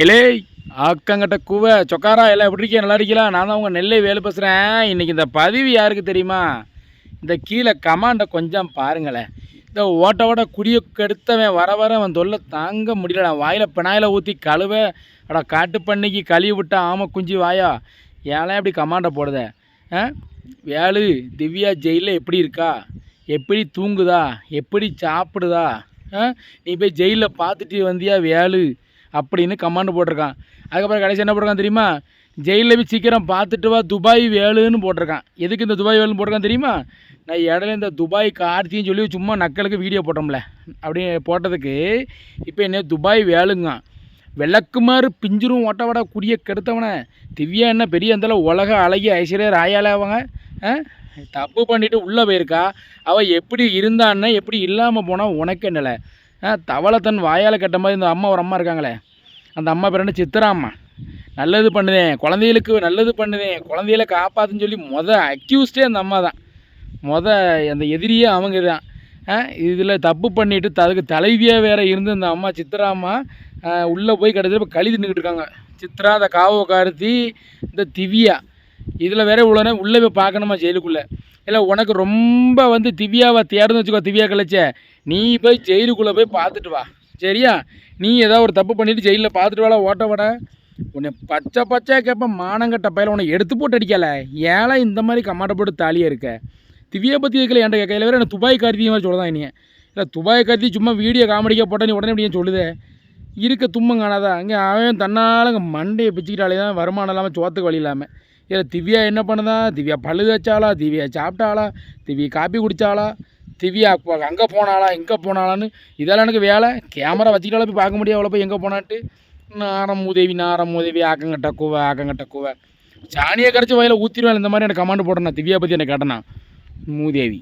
இலே ஆக்கங்கட்ட கூவ சொக்காரா எல்லாம் எப்படி இருக்கீங்க? நல்லா இருக்கீங்களா? நான் தான் உங்கள் நெல்லை வேலை பேசுகிறேன். இன்றைக்கி இந்த பதிவு யாருக்கு தெரியுமா? இந்த கீழே கமாண்டை கொஞ்சம் பாருங்களேன். இந்த ஓட்ட குடியை கெடுத்தவன் வர அவன் தொல்லை தாங்க முடியல. வாயில் பினாயில் ஊற்றி கழுவ அட காட்டு பண்ணிக்கு கழுவி விட்டா ஆமை குஞ்சு வாயா ஏன் இப்படி கமாண்டை போடுத? வேலு திவ்யா ஜெயிலில் எப்படி இருக்கா? எப்படி தூங்குதா? எப்படி சாப்பிடுதா? நீ போய் ஜெயிலில் பார்த்துட்டு வந்தியா வேலு அப்படின்னு கமாண்டு போட்டிருக்கான். அதுக்கப்புறம் கடைசி என்ன போட்டிருக்கான் தெரியுமா? ஜெயிலில் போய் சீக்கிரம் பார்த்துட்டு வா துபாய் வேலுன்னு போட்டிருக்கான். எதுக்கு இந்த துபாய் வேலுன்னு போட்டிருக்கான் தெரியுமா? நான் இடையில இந்த துபாய் கார்த்தின்னு சொல்லி சும்மா நக்கலுக்கு வீடியோ போட்டோம்ல, அப்படி போட்டதுக்கு இப்போ என்ன துபாய் வேலுங்க விளக்குமாறு பிஞ்சிரும் ஓட்டவடா குடியை கெடுத்தவனை. திவ்யா என்ன பெரிய அந்தளவு உலக அழகி ஐஸ்வர்யா ராயால அவங்க தப்பு பண்ணிவிட்டு உள்ளே போயிருக்கா. அவள் எப்படி இருந்தான்னு எப்படி இல்லாமல் போனால் உனக்கு என்னலை? தவளை தன் வாயால் கட்ட மாதிரி இந்த அம்மா ஒரு அம்மா இருக்காங்களே, அந்த அம்மா பேர் என்ன? சித்ரா அம்மா. நல்லது பண்ணுதேன் குழந்தைகளுக்கு, நல்லது பண்ணுதேன் குழந்தைகளை காப்பாற்றுன்னு சொல்லி அக்யூஸ்டே அந்த அம்மா தான். அந்த எதிரியே அவங்க தான். இதில் தப்பு பண்ணிவிட்டு அதுக்கு தலைவியாக வேறு இருந்து இந்த அம்மா சித்ரா அம்மா உள்ளே போய் கடைசியில் இப்போ களி தின்னுக்கிட்டு இருக்காங்க. சித்ரா, அந்த காவோ கார்த்தி, இந்த திவ்யா, இதில் வேற உள்ளே போய் பார்க்கணுமா ஜெயிலுக்குள்ளே? இல்லை உனக்கு ரொம்ப திவ்யாவை தேடுன்னு வச்சுக்கோ, திவ்யா கழிச்ச நீ போய் ஜெயிலுக்குள்ளே போய் பார்த்துட்டு வா, சரியா? நீ ஏதாவது ஒரு தப்பு பண்ணிவிட்டு ஜெயிலில் பார்த்துட்டு வாடா ஓட்ட வாட. உன்னை பச்சை கேட்பேன் மானங்கட்ட பையில உன்னை எடுத்து போட்டு அடிக்கலை. ஏழை இந்த மாதிரி கமாட்ட போட்டு தாலியாக இருக்க? திவ்யா பற்றி வைக்கல என்கிட்ட கையில் வேறு என்ன துபாய் கார்த்தி மாதிரி சொல்லதான் இனியே. இல்லை துபாய் கார்த்தி சும்மா வீடியோ காமெடிக்காக போட்டால் நீ உடனே இப்படி சொல்லுதே இருக்க தும்மம் காணாதா? அங்கே அவன் தன்னால் அங்கே மண்டையை பிச்சுக்கிட்டாலே தான் வருமானம் இல்லாமல் சோத்துக்கு வழி இல்லாமல். இல்லை திவ்யா என்ன பண்ணுதா? திவ்யா பழு வச்சாளா? திவ்யா சாப்பிட்டாளா? திவ்யா காப்பி குடித்தாளா? திவ்யா அங்கே போனாளா இங்கே போனாலான்னு இதெல்லாம் எனக்கு வேலை. கேமரா வச்சுக்கிட்டாலும் போய் பார்க்க முடியாது அவ்வளோ போய் எங்கே போனான்ட்டு. நாரம் மூதேவி ஆக்கங்கட்ட கூவ சாணியை கரைச்சி வயலில் ஊற்றிடுவேன். இந்த மாதிரி எனக்கு கமாண்டு போட்டேன். திவ்யா பற்றி எனக்கு கேட்டேன்னா மூதேவி.